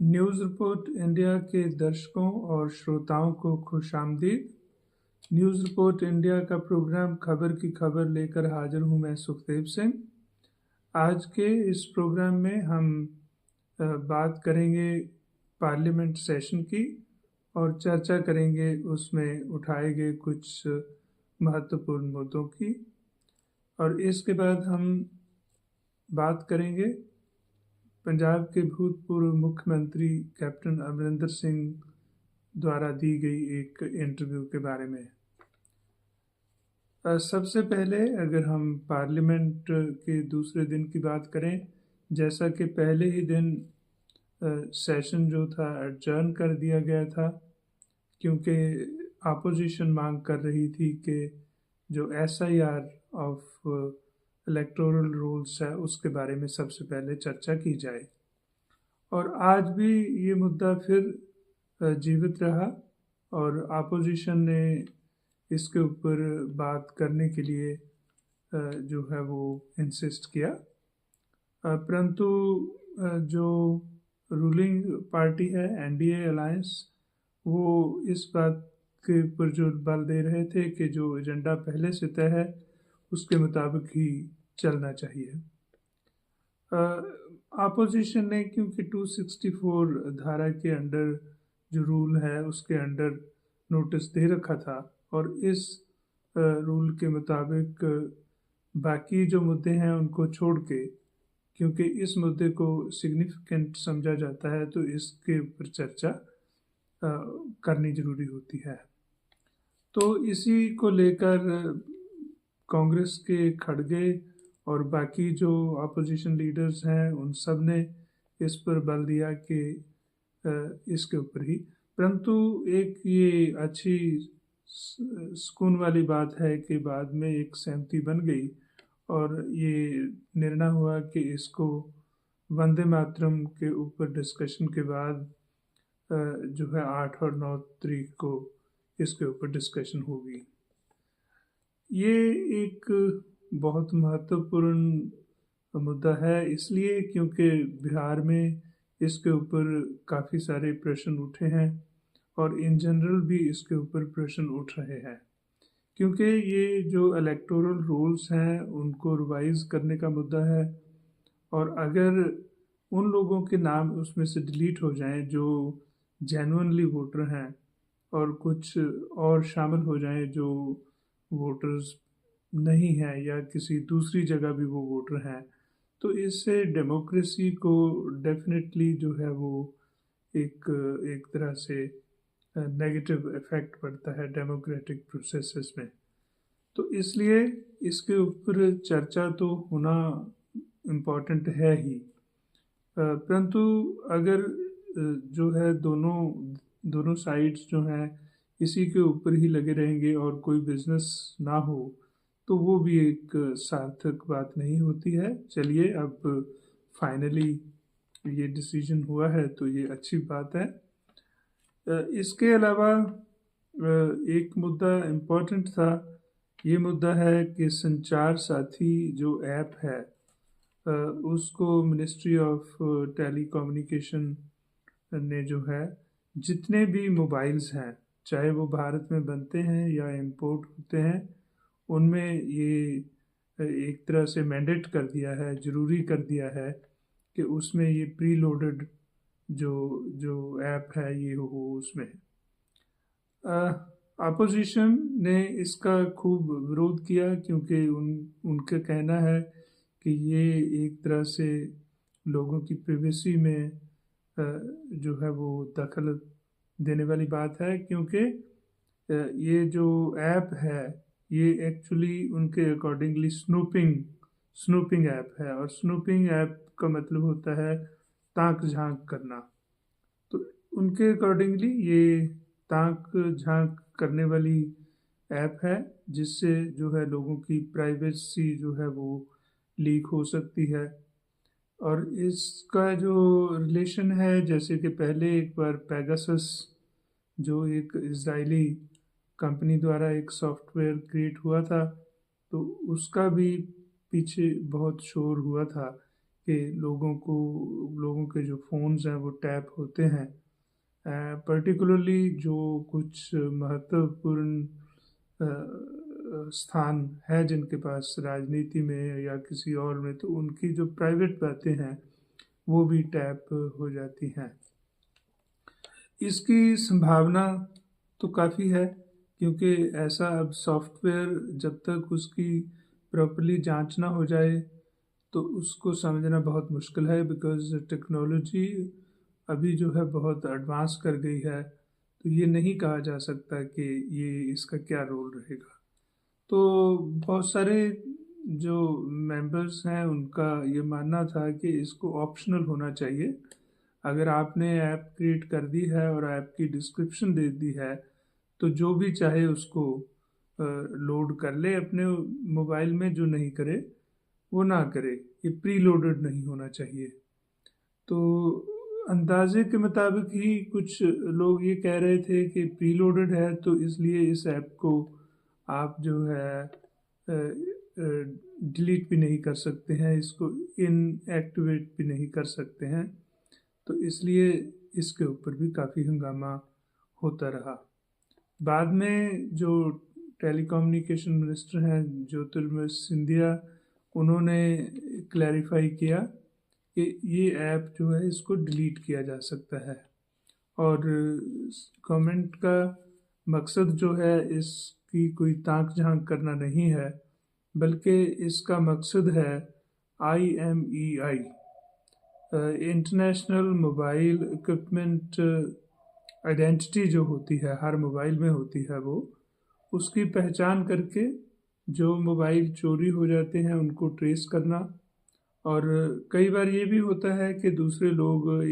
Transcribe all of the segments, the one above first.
News report India के दर्शकों और श्रोताओं को खुशामदीद। न्यूज़ रिपोर्ट इंडिया का प्रोग्राम खबर की खबर लेकर हाजिर हूँ मैं सुखदेव सिंह। आज के इस प्रोग्राम में हम बात करेंगे पार्लियामेंट सेशन की और चर्चा करेंगे उसमें उठाए गए कुछ महत्वपूर्ण मुद्दों की, और इसके बाद हम बात करेंगे पंजाब के भूतपूर्व मुख्यमंत्री कैप्टन अमरिंदर सिंह द्वारा दी गई एक इंटरव्यू के बारे में। सबसे पहले अगर हम पार्लियामेंट के दूसरे दिन की बात करें, जैसा कि पहले ही दिन सेशन जो था एडजर्न कर दिया गया था, क्योंकि अपोजिशन मांग कर रही थी कि जो SIR ऑफ इलेक्टोरल रूल्स है उसके बारे में सबसे पहले चर्चा की जाए। और आज भी ये मुद्दा फिर जीवित रहा और अपोजिशन ने इसके ऊपर बात करने के लिए जो है वो इंसिस्ट किया, परंतु जो रूलिंग पार्टी है NDA अलायंस, वो इस बात के ऊपर जो बल दे रहे थे कि जो एजेंडा पहले से तय है उसके मुताबिक ही चलना चाहिए। अपोजिशन ने क्योंकि 264 धारा के अंडर जो रूल है उसके अंडर नोटिस दे रखा था, और इस रूल के मुताबिक बाकी जो मुद्दे हैं उनको छोड़ के, क्योंकि इस मुद्दे को सिग्निफिकेंट समझा जाता है तो इसके ऊपर चर्चा करनी ज़रूरी होती है। तो इसी को लेकर कांग्रेस के खड़गे और बाकी जो अपोजिशन लीडर्स हैं उन सब ने इस पर बल दिया कि इसके ऊपर ही, परंतु एक ये अच्छी सुकून वाली बात है कि बाद में एक सहमति बन गई और ये निर्णय हुआ कि इसको वंदे मातरम के ऊपर डिस्कशन के बाद जो है 8 और 9 तारीख को इसके ऊपर डिस्कशन होगी। ये एक बहुत महत्वपूर्ण मुद्दा है, इसलिए क्योंकि बिहार में इसके ऊपर काफ़ी सारे प्रश्न उठे हैं और इन जनरल भी इसके ऊपर प्रश्न उठ रहे हैं, क्योंकि ये जो इलेक्टोरल रूल्स हैं उनको रिवाइज करने का मुद्दा है। और अगर उन लोगों के नाम उसमें से डिलीट हो जाएं जो जेन्युइनली वोटर हैं और कुछ और शामिल हो जाएं जो वोटर्स नहीं हैं या किसी दूसरी जगह भी वो वोटर हैं, तो इससे डेमोक्रेसी को डेफिनेटली जो है वो एक तरह से नेगेटिव इफ़ेक्ट पड़ता है डेमोक्रेटिक प्रोसेसेस में। तो इसलिए इसके ऊपर चर्चा तो होना इम्पॉर्टेंट है ही, परंतु अगर जो है दोनों साइड्स जो हैं इसी के ऊपर ही लगे रहेंगे और कोई बिजनेस ना हो तो वो भी एक सार्थक बात नहीं होती है। चलिए, अब फाइनली ये डिसीजन हुआ है तो ये अच्छी बात है। इसके अलावा एक मुद्दा इम्पोर्टेंट था, ये मुद्दा है कि संचार साथी जो ऐप है उसको मिनिस्ट्री ऑफ टेलीकम्युनिकेशन ने जो है जितने भी मोबाइल्स हैं, चाहे वो भारत में बनते हैं या इंपोर्ट होते हैं, उनमें ये एक तरह से मैंडेट कर दिया है, ज़रूरी कर दिया है कि उसमें ये प्री लोडेड जो जो ऐप है ये हो उसमें। अपोजिशन ने इसका खूब विरोध किया, क्योंकि उनका कहना है कि ये एक तरह से लोगों की प्राइवेसी में जो है वो दखल देने वाली बात है, क्योंकि ये जो ऐप है ये एक्चुअली उनके अकॉर्डिंगली स्नूपिंग ऐप है, और स्नूपिंग ऐप का मतलब होता है ताक झांक करना। तो उनके अकॉर्डिंगली ये ताक झांक करने वाली ऐप है जिससे जो है लोगों की प्राइवेसी जो है वो लीक हो सकती है। और इसका जो रिलेशन है, जैसे कि पहले एक बार पेगासस जो एक इजरायली कंपनी द्वारा एक सॉफ्टवेयर क्रिएट हुआ था, तो उसका भी पीछे बहुत शोर हुआ था कि लोगों के जो फ़ोन्स हैं वो टैप होते हैं, पर्टिकुलरली जो कुछ महत्वपूर्ण स्थान है जिनके पास राजनीति में या किसी और में, तो उनकी जो प्राइवेट बातें हैं वो भी टैप हो जाती हैं। इसकी संभावना तो काफ़ी है, क्योंकि ऐसा अब सॉफ्टवेयर जब तक उसकी प्रॉपर्ली जांच ना हो जाए तो उसको समझना बहुत मुश्किल है, बिकॉज़ टेक्नोलॉजी अभी जो है बहुत एडवांस कर गई है। तो ये नहीं कहा जा सकता कि ये इसका क्या रोल रहेगा। तो बहुत सारे जो मेंबर्स हैं उनका ये मानना था कि इसको ऑप्शनल होना चाहिए। अगर आपने ऐप क्रिएट कर दी है और ऐप की डिस्क्रिप्शन दे दी है, तो जो भी चाहे उसको लोड कर ले अपने मोबाइल में, जो नहीं करे वो ना करे। ये प्री लोडेड नहीं होना चाहिए। तो अंदाजे के मुताबिक ही कुछ लोग ये कह रहे थे कि प्री लोडेड है, तो इसलिए इस ऐप को आप जो है डिलीट भी नहीं कर सकते हैं, इसको इनएक्टिवेट भी नहीं कर सकते हैं। तो इसलिए इसके ऊपर भी काफ़ी हंगामा होता रहा। बाद में जो टेलीकम्युनिकेशन मिनिस्टर हैं ज्योतिर्मय सिंधिया, उन्होंने क्लैरिफाई किया कि ये ऐप जो है इसको डिलीट किया जा सकता है, और गवर्नमेंट का मकसद जो है इसकी कोई ताक झांक करना नहीं है, बल्कि इसका मकसद है IMEI, international mobile equipment identity जो होती है, हर मोबाइल में होती है, वो उसकी पहचान करके जो मोबाइल चोरी हो जाते हैं उनको ट्रेस करना। और कई बार ये भी होता है कि दूसरे लोग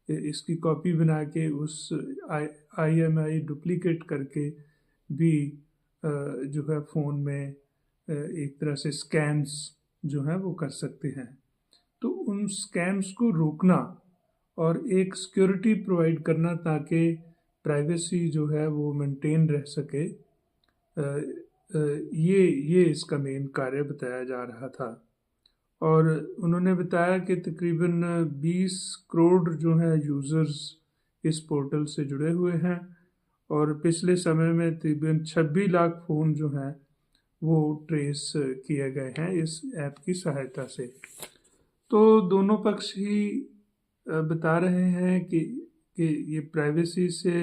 इसकी कॉपी बना के उस IMEI डुप्लीकेट करके भी जो है फ़ोन में एक तरह से स्कैम्स जो हैं वो कर सकते हैं। तो उन स्कैम्स को रोकना और एक सिक्योरिटी प्रोवाइड करना ताकि प्राइवेसी जो है वो मेंटेन रह सके, ये इसका मेन कार्य बताया जा रहा था। और उन्होंने बताया कि तकरीबन 20 करोड़ जो है यूज़र्स इस पोर्टल से जुड़े हुए हैं, और पिछले समय में तकरीबन 26 लाख फ़ोन जो हैं वो ट्रेस किए गए हैं इस ऐप की सहायता से। तो दोनों पक्ष ही बता रहे हैं कि ये प्राइवेसी से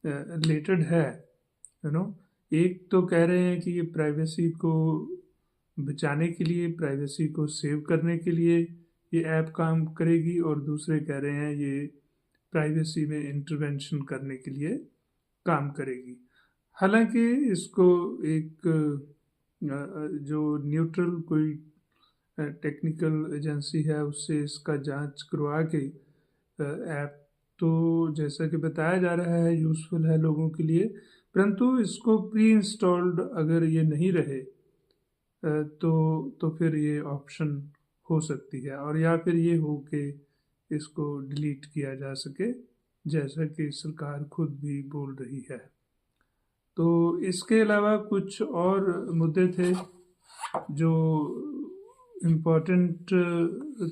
रिलेटेड है, एक तो कह रहे हैं कि ये प्राइवेसी को बचाने के लिए, प्राइवेसी को सेव करने के लिए ये ऐप काम करेगी, और दूसरे कह रहे हैं ये प्राइवेसी में इंटरवेंशन करने के लिए काम करेगी। हालांकि इसको एक जो न्यूट्रल कोई टेक्निकल एजेंसी है उससे इसका जांच करवा के ऐप तो जैसा कि बताया जा रहा है यूज़फुल है लोगों के लिए, परंतु इसको प्री इंस्टॉल्ड अगर ये नहीं रहे तो फिर ये ऑप्शन हो सकती है, और या फिर ये हो कि इसको डिलीट किया जा सके, जैसा कि सरकार खुद भी बोल रही है। तो इसके अलावा कुछ और मुद्दे थे जो इम्पोर्टेंट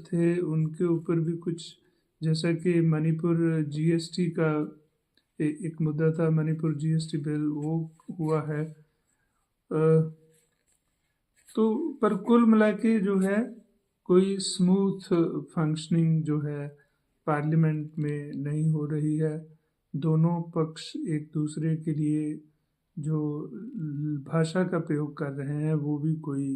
थे, उनके ऊपर भी कुछ, जैसा कि मणिपुर GST का एक मुद्दा था, मणिपुर GST बिल वो हुआ है। तो पर कुल मिला के जो है कोई स्मूथ फंक्शनिंग जो है पार्लियामेंट में नहीं हो रही है। दोनों पक्ष एक दूसरे के लिए जो भाषा का प्रयोग कर रहे हैं वो भी कोई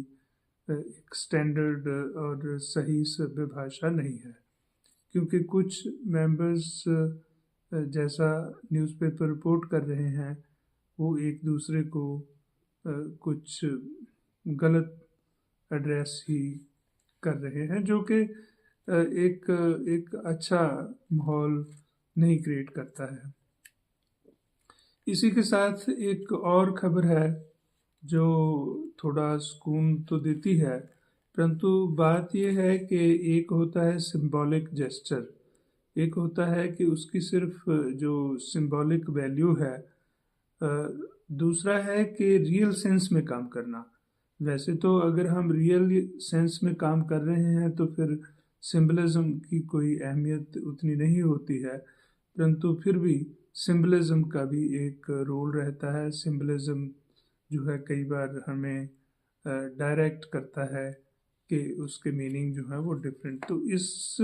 एक स्टैंडर्ड और सही सभ्य भाषा नहीं है, क्योंकि कुछ मेंबर्स जैसा न्यूज़पेपर रिपोर्ट कर रहे हैं वो एक दूसरे को कुछ गलत एड्रेस ही कर रहे हैं, जो कि एक अच्छा माहौल नहीं क्रिएट करता है। इसी के साथ एक और खबर है जो थोड़ा सुकून तो देती है, परंतु बात यह है कि एक होता है सिंबॉलिक जेस्चर, एक होता है कि उसकी सिर्फ जो सिंबॉलिक वैल्यू है, दूसरा है कि रियल सेंस में काम करना। वैसे तो अगर हम रियल सेंस में काम कर रहे हैं तो फिर सिंबलिज्म की कोई अहमियत उतनी नहीं होती है, परंतु फिर भी सिंबलिज्म का भी एक रोल रहता है। सिंबलिज्म जो है कई बार हमें डायरेक्ट करता है कि उसके मीनिंग जो है वो डिफरेंट। तो इस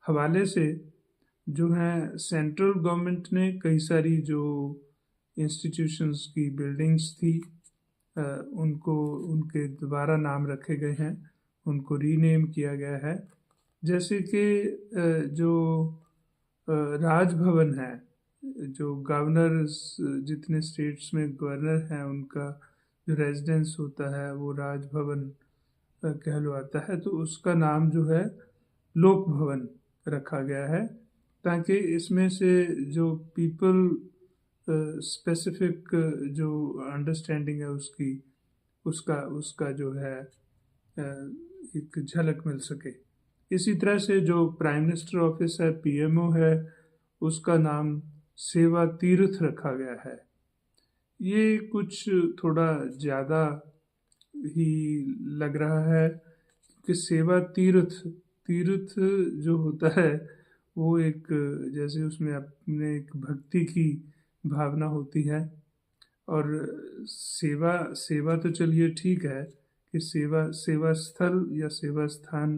हवाले से जो है सेंट्रल गवर्नमेंट ने कई सारी जो इंस्टीट्यूशंस की बिल्डिंग्स थी उनको उनके दोबारा नाम रखे गए हैं, उनको रीनेम किया गया है। जैसे कि जो राजभवन है, जो गवर्नर्स जितने स्टेट्स में गवर्नर हैं उनका जो रेजिडेंस होता है वो राजभवन कहलवाता है, तो उसका नाम जो है लोक भवन रखा गया है, ताकि इसमें से जो पीपल स्पेसिफिक जो अंडरस्टैंडिंग है उसकी उसका उसका जो है एक झलक मिल सके। इसी तरह से जो प्राइम मिनिस्टर ऑफिस है, पीएमओ है, उसका नाम सेवा तीर्थ रखा गया है। ये कुछ थोड़ा ज़्यादा ही लग रहा है कि सेवा तीर्थ तीर्थ जो होता है वो एक जैसे उसमें अपने एक भक्ति की भावना होती है, और सेवा सेवा तो चलिए ठीक है कि सेवा सेवा स्थल या सेवा स्थान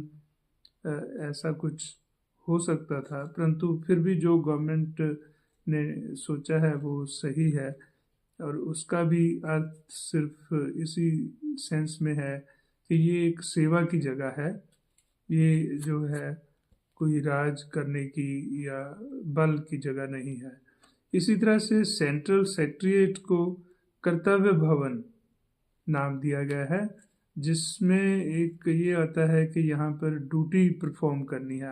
ऐसा कुछ हो सकता था, परंतु फिर भी जो गवर्नमेंट ने सोचा है वो सही है, और उसका भी अर्थ सिर्फ इसी सेंस में है कि ये एक सेवा की जगह है, ये जो है कोई राज करने की या बल की जगह नहीं है। इसी तरह से सेंट्रल सेक्रेटेरिएट को कर्तव्य भवन नाम दिया गया है, जिसमें एक ये आता है कि यहाँ पर ड्यूटी परफॉर्म करनी है,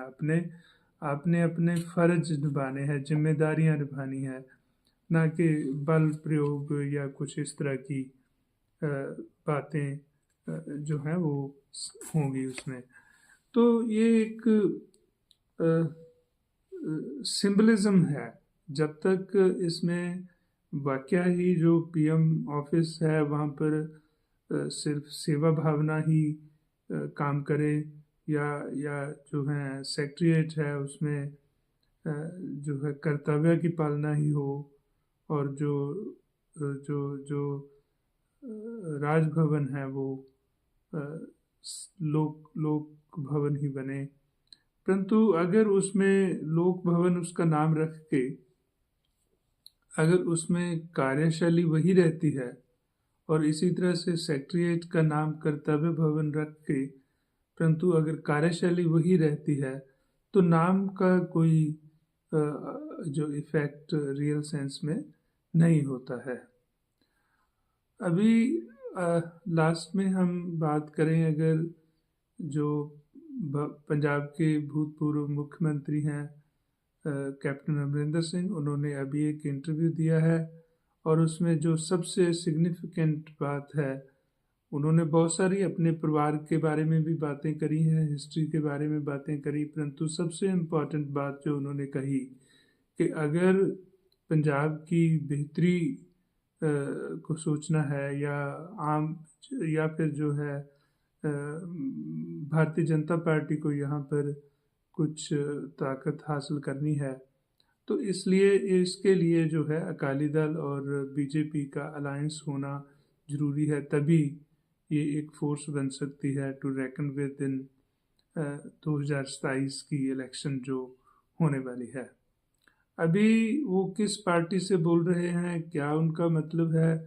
आपने अपने फर्ज निभाने हैं, जिम्मेदारियाँ निभानी है, ना कि बल प्रयोग या कुछ इस तरह की बातें जो हैं वो होंगी उसमें। तो ये एक सिंबलिज्म है। जब तक इसमें वाकया ही जो पीएम ऑफिस है वहाँ पर सिर्फ सेवा भावना ही काम करे, या जो है सेक्रेटेरिएट है उसमें जो है कर्तव्य की पालना ही हो, और जो जो जो राजभवन है वो लोक भवन ही बने। परंतु अगर उसमें लोक भवन उसका नाम रख के अगर उसमें कार्यशैली वही रहती है, और इसी तरह से सेक्रेटेरिएट का नाम कर्तव्य भवन रख के परंतु अगर कार्यशैली वही रहती है, तो नाम का कोई जो इफेक्ट रियल सेंस में नहीं होता है। अभी लास्ट में हम बात करें अगर जो पंजाब के भूतपूर्व मुख्यमंत्री हैं कैप्टन अमरिंदर सिंह, उन्होंने अभी एक इंटरव्यू दिया है, और उसमें जो सबसे सिग्निफिकेंट बात है, उन्होंने बहुत सारी अपने परिवार के बारे में भी बातें करी हैं, हिस्ट्री के बारे में बातें करी, परंतु सबसे इम्पॉर्टेंट बात जो उन्होंने कही कि अगर पंजाब की बेहतरी को सोचना है या फिर जो है भारतीय जनता पार्टी को यहाँ पर कुछ ताकत हासिल करनी है, तो इसलिए इसके लिए जो है अकाली दल और बीजेपी का अलायंस होना ज़रूरी है, तभी ये एक फोर्स बन सकती है टू रेकन विद इन 2027 की इलेक्शन जो होने वाली है। अभी वो किस पार्टी से बोल रहे हैं, क्या उनका मतलब है,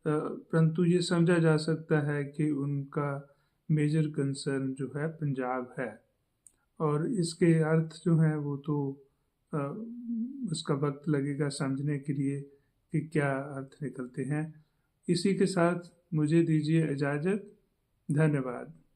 परंतु ये समझा जा सकता है कि उनका मेजर कंसर्न जो है पंजाब है, और इसके अर्थ जो हैं वो तो उसका वक्त लगेगा समझने के लिए कि क्या अर्थ निकलते हैं। इसी के साथ मुझे दीजिए इजाज़त। धन्यवाद।